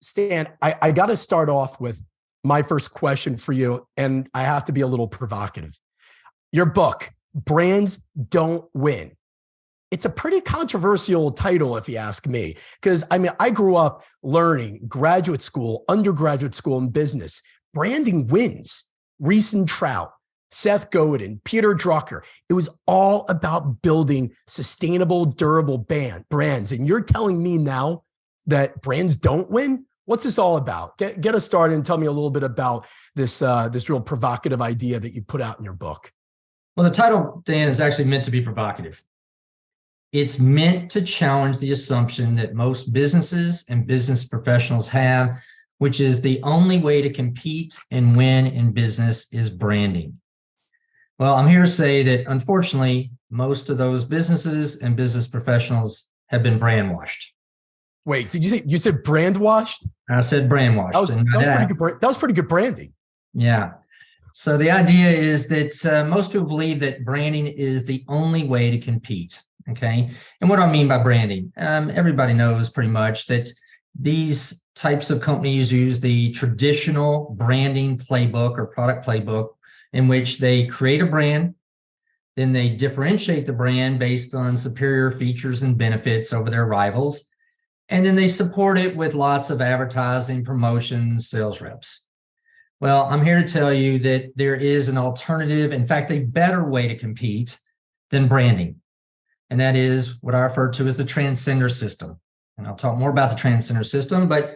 Stan, I got to start off with my first question for you, and I have to be a little provocative. Your book, Brands Don't Win. It's a pretty controversial title, if you ask me, because I grew up learning graduate school, undergraduate school in business. Branding wins. Reese and Trout, Seth Godin, Peter Drucker. It was all about building sustainable, durable brands. And you're telling me now that brands don't win? What's this all about? Get us started and tell me a little bit about this real provocative idea that you put out in your book. Well, the title, Dan, is actually meant to be provocative. It's meant to challenge the assumption that most businesses and business professionals have, which is the only way to compete and win in business is branding. Well, I'm here to say that unfortunately, most of those businesses and business professionals have been brand washed. Wait, you said brand washed? I said brand washed. That was pretty good branding. Yeah. So the idea is that most people believe that branding is the only way to compete. Okay. And what do I mean by branding? Everybody knows pretty much that these types of companies use the traditional branding playbook or product playbook in which they create a brand, then they differentiate the brand based on superior features and benefits over their rivals, and then they support it with lots of advertising, promotions, sales reps. Well, I'm here to tell you that there is an alternative, in fact, a better way to compete than branding. And that is what I refer to as the transcender system. And I'll talk more about the transcender system, but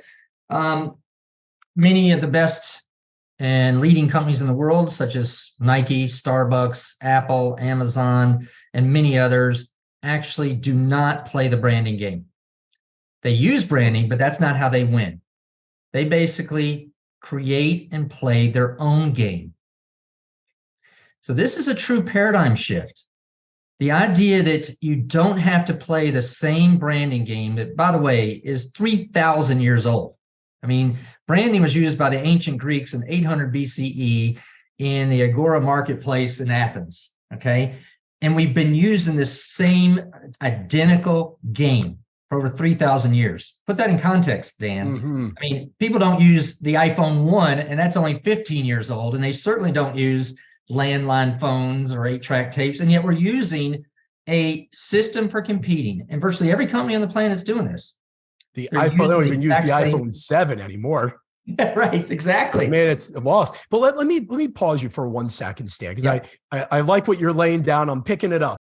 many of the best and leading companies in the world, such as Nike, Starbucks, Apple, Amazon, and many others, actually do not play the branding game. They use branding, but that's not how they win. They basically create and play their own game. So this is a true paradigm shift. The idea that you don't have to play the same branding game that, by the way, is 3,000 years old. I mean, branding was used by the ancient Greeks in 800 BCE in the Agora marketplace in Athens, okay? And we've been using this same identical game for over 3,000 years. Put that in context, Dan. Mm-hmm. I mean, people don't use the iPhone 1, and that's only 15 years old, and they certainly don't use landline phones or 8-track tapes, and yet we're using a system for competing. And virtually every company on the planet is doing this. The iPhone, they don't even use the iPhone 7 anymore. Right, exactly. Man, it's lost. But let me pause you for 1 second, Stan, because I like what you're laying down. I'm picking it up.